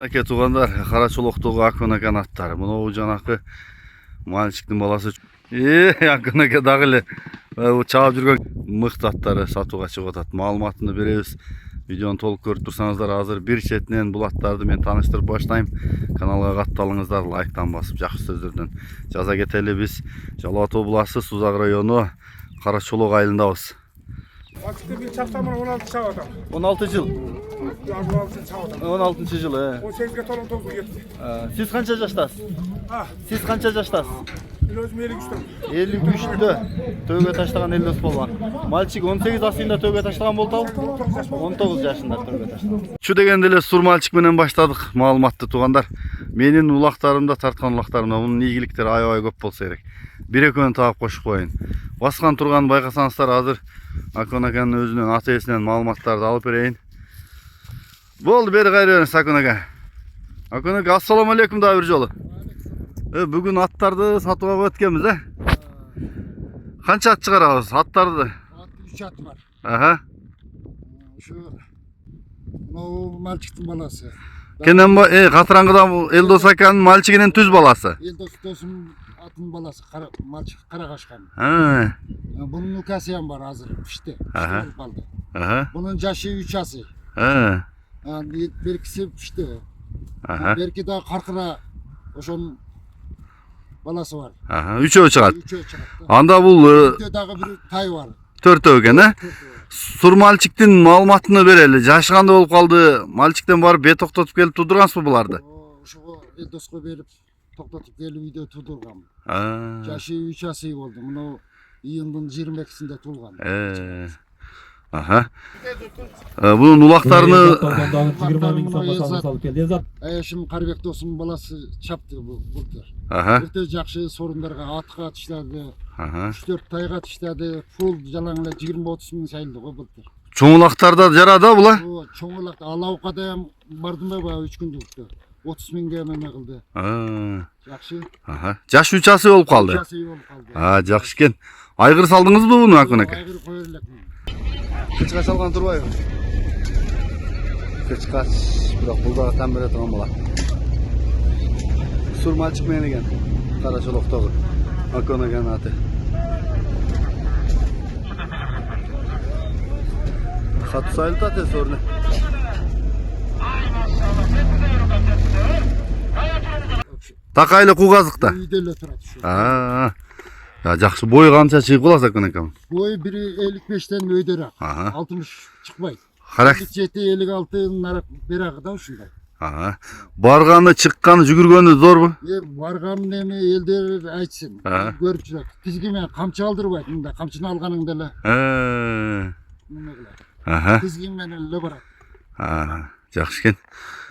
Аке тугандар, Карачолоктогу Акын акен аттары. Мынау жанакы мальчиктин баласы. Акын аке дагы эле чаап жүргөн мыкты аттары сатууга чыгып атат. Маалыматты беребиз. Видеону толук көрүп турсаңыздар, азыр бир четинен бул аттарды мен тааныштырып баштайм. Каналга катталыңыздар, лайктан басып, жакшы сөздөрдөн жаза кетели. Биз Жалал Ата областы Сузак району Карачолок айылындабыз. Мальчиктер bir çaptamına 16 çağ adam. 16 жыл. 16 çağ adam. 16 жыл, 18'e tolan topu gitti. Siz kança жаштасыз? Ha, Siz kança жаштасыз? ben özüm 53'tüm. 53'tө төбөгө таштаган Элдос болгон. Мальчик 18 асында төбөгө таштаган болду ал. 19 жашында төбөгө таштаган. Чу дегенде эле сур мальчик менен баштадык. Маалыматты тугандар. Менин улактарымда тарткан улактарымда мунун ийгиликтери аябай көп болсо керек. Бир экөөнү таап кошуп коеюн. Баскан турганын байкасаңыздар, азыр Акын акенин өзүнүн ата энесинен маалыматтарды алып берейин. Болду, бери кайра бериңиз Акын аке. Акын аке, ассаламу алейкум да бир жолу. Бүгүн аттарды сатууга өткөнбүз, Канча ат чыгарабыз аттарды? 3 at var. Aha. Şu o Malçıktın balası. Kenen Katırangıda Eldos akanın Malçiginin tüz balası. Eldos dostum atın balası Malçık Karakaşkan. Ha. Bunun nukasıyam var hazır pişti. Aha. Pişti kaldı. Aha. Bunun yaşı 3 ası. Ha. Yani belkisi pişti. Aha. Belki daha karkıra oşun balası var. Aha. Üçөө çıgat. 3'e çıkarttı. Anda bul Daha bir tay var. төртөө экен, Сур Малчиктин маалыматыны берели. Жашыганда болуп калды. Малчиктен барып бет токтотуп келип тудургансызбы буларды? Ошого Eldos'ga berip toklatıp gelip video tudurgam. Ha. Yaşı 3 ası oldu. Bunu iyindin 22'sinde tulgan. Aha. Bunun ulaklarını 20 ming so'm masalını salıp geldi. Zat. Şimdi Karbek dostum balası çaptı buldur. Aha. Öte jakşı sorunlarga atqa atışladı. Aha. 3-4 tayga atışladı. Full jalangla 20-30 ming sayıldı o buldur. Çoğun ulaklarda jarada bula? O çoğulakta Alavuka'da hem bardım ba 3 gün durdu. 30 mingge meme kıldı. Jakşı. Aha. Jaş 3 ası olup kaldı. 3 ası olup kaldı. Ha, jakşı eken. Aygır saldыңызбы bunu Akın aka? Aygır koyurlak. Kıçka salgan turbayбы? Kıçkaç. Biroq bul da tam bere turgan bola. Sur Malçik meni eken. Karacholoktogu. Akın akanın atı. Хату сайылды аты сорны. Такайлы кугазыкта. Үйдөлө турат şu. Ya жақсы boyu қанша чыгып калат Акын акам? Boyu biri 55'ten öderak. Aha. 60 çıkmaydı. Характер. 57-56 narak beragı da uşunday. Aha. Барганы, чыкканы, жүгүргөнү зорбу? Барганын эми элдер айтсын. Aha. Көрүп жүрөк. Тизгимен камчы алдырбайт. Мында камчыны алганыңда эле неме кылат. Aha. Тизгин менен эле барат. Жақсы екен.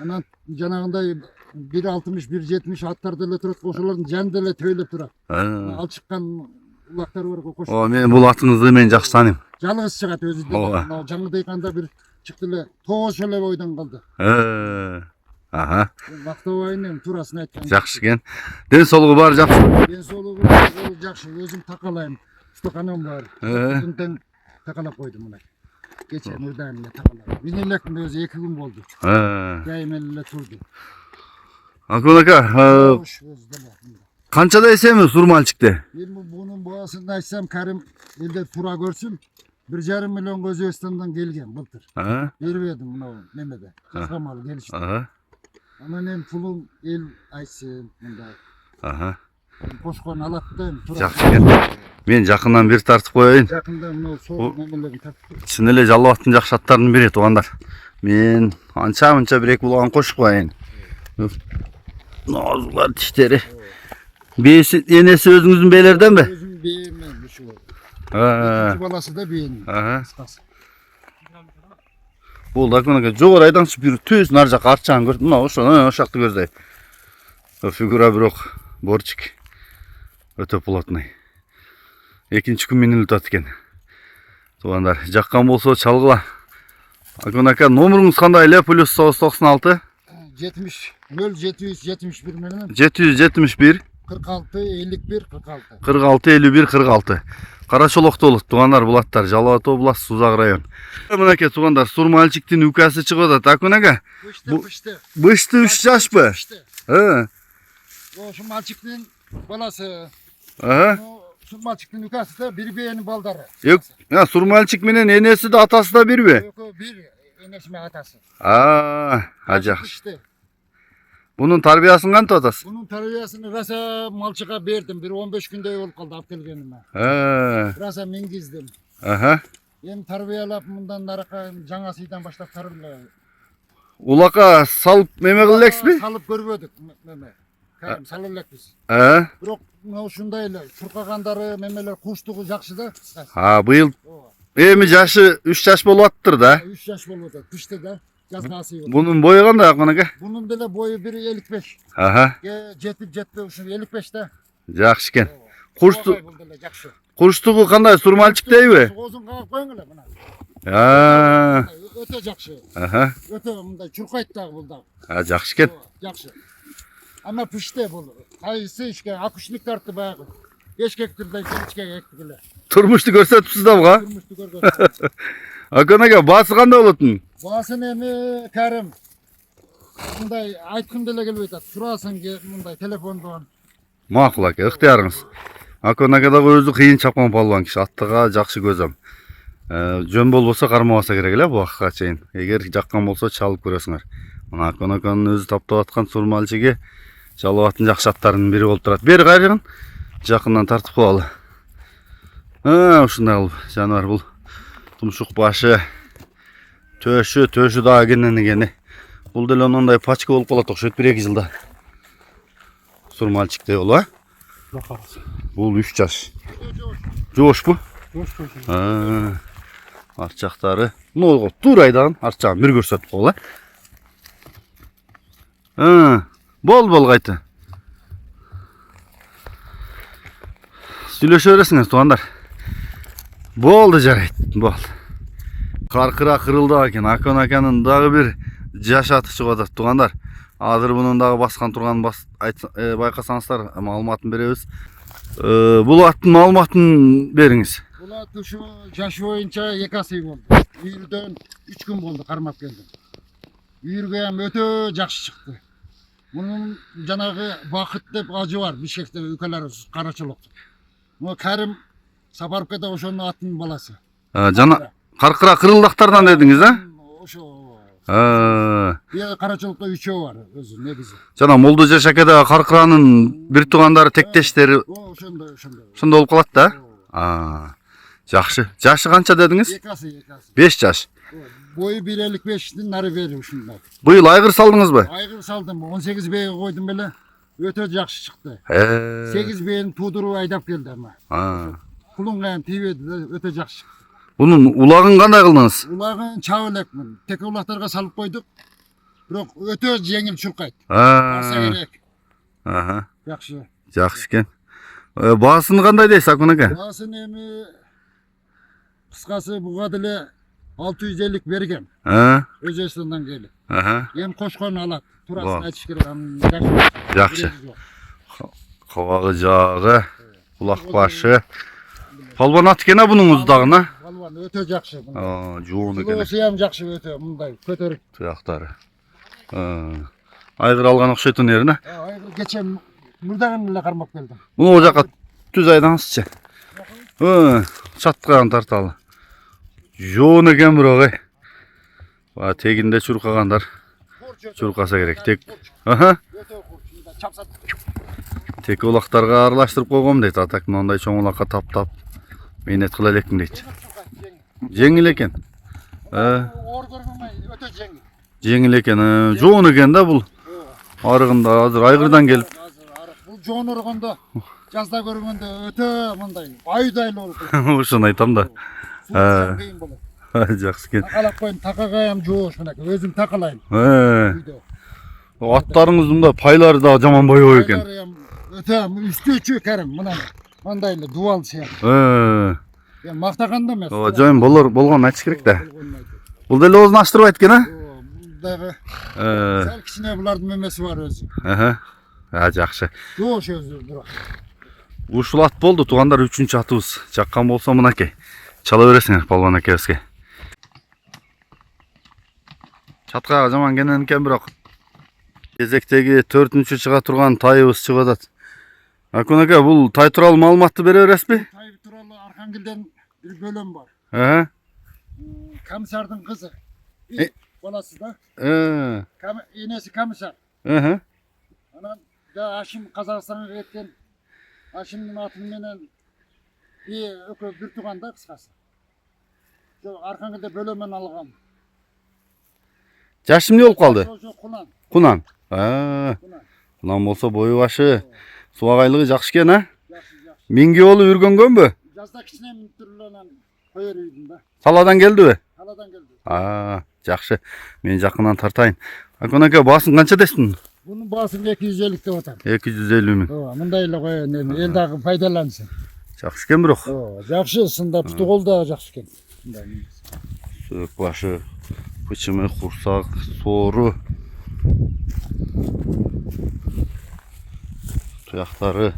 Анан жанагындай 1.60 1.70 аттарды эле турат, ошолордун жанында эле төйлөп турат. Ал чыккан улактар бар го кош. О, мен бул атыңызды мен жакшы тааныйм. Жалгыз чыгат өзү Ооба. деле. Жаңы дайканда бир чыкты эле, тоғош эле бойдон калды. Аха. Мактабайын турасын айткан. Жакшы экен. Ден соолугу бар жакшы. Ден соолугу жакшы, өзүм такалайм. Стаканам бар. Түнтен такалап койдум мына. Geçen öğlen ile takılar. Binilek mi özü 2 gün oldu. Daimen ile turdu. Akın aka, Hoş özdeler. kançada esemi Sur Malçik'te? Benim bunun boğasını açsam Karim elde tura görsün. 1,5 milyon Özbekistan'dan gelgen buldur. Vermedim buna Mehmet'e. Kazgamalı gelişti. Anan pulum el açsın bunda. Koşkan alattım. Жақсы екен. Мен жақыннан бер тартып коеюн. Жақында мынау сол немелерин тартып. Чын эле Жалал Аттын жакшы аттарын берет тугандар. Мен анча-мынча бир эки булагын кошуп коеюн. Нозулар тиштери. Бейси энеси өзүңүздүн бээлерденби? Özüm beğenmem şu. İki balası da beğenmiyor. Kıskası. Бул Акын ака жогору айдаңчы бир түз нар жака арчаан көрдүм. Мына ошакты көздөй. Фигура бирок борчик. Өтө плотный. Экинчи күн менен өтөт экен. Тугандар, жаккан болсо чалгыла. Акын ака номеруңуз кандай эле? +996 70 0771 menен 771 46 51 46. 46 51 46. Карачолокто болот туугандар, бул аттар Жалал Абад областы Сузак район. Мынакей туугандар, сур мальчиктин үкасы чыгып атат. Акын ака. Бышты 3 жашпы? Şu malçıktın balası. Aha. Şu malçıktın ükası da bir beğeni baldары. Yok. Ya suр мальчик менен энеси да атасы да бирби? Yok bir enesi mi atası. Ajак. İşte. Bunun tarbiyasını kantip atасыз? Bunun terbiyesini rasa malçığa verdim. Bir 15 günde yol kaldı alıp gelgenime. Rasa mingizdim. Aha. Hem terbiyelap bundan naraka жаңасыйдан başlap tarbiyelap. Ulaka salıp meme kılleks Salıp görüyorduk meme. Karim salırlak biz. Biroq şundayla çurqagandары memeler kuştuğu jakşı da. Bıyıl emi jaşı 3 yaş bolup attır da. 3 yaş boldu. Kışta da yazgası yok. Bunun boyu kандай Akın aka? Bunun bile boyu 1.55. Aha. Jetip jetip şu 55'te. Jakşı eken. Jakşı. Kuştuğu kандай suр мальчик deybi? Ozun qağıp koyun buna. Öte jakşı. Aha. Öte munda çurqayt da buldu. Jakşı eken. Jakşı. Ama pişti bu. Kayısı işke akışlık tarttı bayağı. Eşkektirden içke ektiler. Turmuştu görsetipsiz da buga. Durmuştu görgün. Akın aka bası kандай bolotun? Basın emi Karim. Bunday aytkın dele gelip aytat. Surasın ki bunday telefondan. Makul aka, ıhtiyarыңыз. Akın aka da özü kıyın çapkan palvan kişi. Attığa jakşı gözüm. Жөн болбосо кармабаса керек эле бу акка чейин. Эгер жаккан болсо чалып көрөсүңөр. Мына Акын аканын өзү таптап аткан сур мальчиги Жалал Абадтын жакшы аттарынын бири болуп турат. Бери кайрыгын жакындан тартып коелу. Ушундай кылып жаныбар бул тумшук башы, төшү дагы кенени. Бул деле ондай пачка болуп калат окшойт 1-2 жылда. Сур мальчиктей болу, Бул 3 жаш. Жоошпу? Арчактары. Ну, туура айдаган арчагын бир көрсөтүп коелу. Бол кайты. Сүйлөшө бересиңер туугандар. Болду жарайт, болду. Каркыра кырылды экен. Акын аканын дагы бир жаш аты чыгып атат туугандар. Азыр мунун дагы баскан турганын байкасаңыздар маалыматын беребиз. Бул аттын маалыматын бериңиз. Bul atı şu yaş boyunca yakası oldu. Uyurdan 3 gün oldu karmak geldim. Uyurgayam öte jakşı çıktı. Bunun janağı bakıtlı acı var. Bir şekilde ülkeler Karaçolok'tu. Bu Karim Saparka'da oşonun atının balası. Жана каркыра кырылдактардан дедиңиз, Oşo. Bir Karaçoluk'ta 3'ü var özü ne bizi. Жана Молду Жашакада каркыранын бир туугандары тектештери Oşonda. ошондо болуп калат да. Жакшы. Жашы канча дедиңиz? Yakası. 5 жаш. Boyu 1.55'tin narı veriyor şunlar. Быйыл айгыр салдыңызбы? Aygır saldım 18 beye koydum böyle. Öte jakşı çıktı. 8 beyin tuğduru aydap geldi ama. Kulungayan TV'de öte jakşı. Bunun uлагын кандай кылдыңыз? Ulağın çağıлекmin. Tek ulaklarga salıp koyduk. Biroq öte jengil çurqayt. Barsa gerek. Jakşı. Жакшы экен. Баасын кандай дейсиз Акын ака? Baasın emi kıskası buğa dile 650 bergen. Özbekistandan gelip. Hem koşkan alat. Turasını açış gerek. Жакшы. Кабагы жагы, кулак башы. Palvan at gene bunun uzdağına. Palvan öte jakşı. Жоğunu gene. Kılısı hem jakşı öte. Bunday kötörük. Tuyakları. Aygır algan okşaytın yerine. Aygır geçen murdağın bile karmak geldim. Bunu ocakka tüz aydan sıçı. Çattıgan tartalı. Жоğunu eken bırakı. Teginde çurkagandar. Çurkasa gerek. Tek. Tek ulaktarga aralashtirip koygom deyt. Atak mындай чоң улакка таптап мейнет кыла элекмин дейт. Жеңил экен. Ор көргөнмөй öte жеңил. Жеңил экен. Жоон экен да бул. Арыгында азыр айгырдан келип. Бул жоон ургондо жазда көргөндө öte мындай айдайлы болуп. Ошону айтам да. Жакшы экен. Такалап коюм, такагайым жоош мынакей, өзүм такалайм. Аттарыңыздын да пайлары да жаман боёбой экен. Öte üstüçü Karim мындайлы дуал сыяк. Мактаганда эмес. Жайын болгон айтыш керек да. Бул деле оозун ачтырбайт экен, Дагы. Сал кичине булардын мемеси бар өзү. Жакшы. Жоош өзү бирок. Ушул ат болду туугандар, 3-чү атыбыз. Жаккан болсо мынакей. Чала бересиңер балбан акебизге. Чаткага жаман кенен экен бирок. Кезектеги 4-чү чыга турган тайыбыз чыгып атат. Акун ака, бул тай тууралуу маалыматты бере бересизби? Тай тууралуу Архангелден бир бөлөм бар. Комиссардын кызы. Баласы да. Энеси комиссар. Анан да Ашим Казакстанга кеткен. Ашимдин аты менен экөө бир тууган да кыскасы. Архангелде бөлөмөн алгам. Жашы эмне болуп калды? Кунан. Кунан. Кунан болсо бою башы, субагайлыгы жакшы экен, а? Жакшы. Миңге болуп үргөнгөнбү? Жазда кичине мүттүрлөнөн койор үйдүн да. Саладан келдиби? Таладан келди. Жакшы. Мен жакынан тартайын. Акун ака, баасын канча десин? Bunun basın 250 деп атам. 250 миң. Мындай эле коён эми эл дагы пайдалансын. Жакшы экен бирок. Жакшы, сында путугол да жакшы экен. Сөөк башы, пычымы, курсак, соору. Туяктары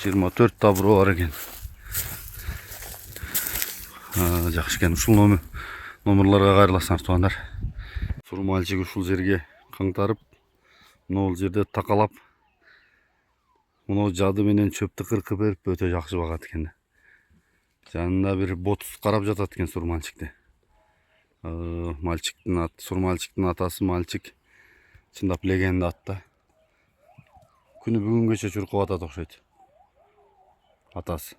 24 табыры бар экен. Жакшы экен. Ушул номерларга кайрыласыңар туугандар. Сурмальчик ушул жерге каңтарып, мынау жерде такалап, мынау жады менен чөптү кыркып берип өтө жакшы багат экен. Жанында бир ботус карап жатат экен сурмальчикти. Сурмальчиктин атасы Мальчик. Чындап легенда атта. Күнү бүгүнгөчө чуркап атат окшойт. Атасы.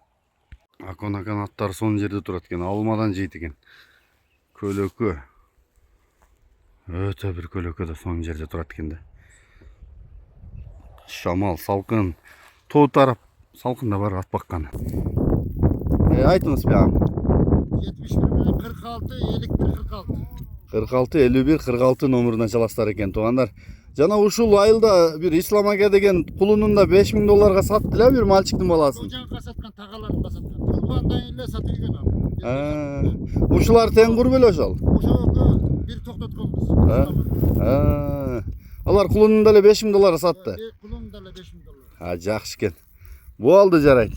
Акон акан аттары сонун жерде турат экен, алмадан жейт экен. Көлөкө. Өтө бир көлөкө да сонун жерде турат экен да. Шамал, салкын, тоо тарап салкында бар ат бакканы. Айтыңыз бягам. 71 46 51 46. 46 51 46 номерунан чаластар экен туугандар. Жана ушул айылда бир Ислам ака деген кулунун да 5000 долларга саттыла бир мальчиктин баласын. Жонка саткан, тағаларын да саткан. Курбандан эле сатып үйгөн ал. Ушулар тең кур беле ошол. Ошого бир токтотконбуз. Алар кулунун деле 5000 долларга сатты. Кулунун деле 5000 доллар. Жакшы экен. Болду, жарайт.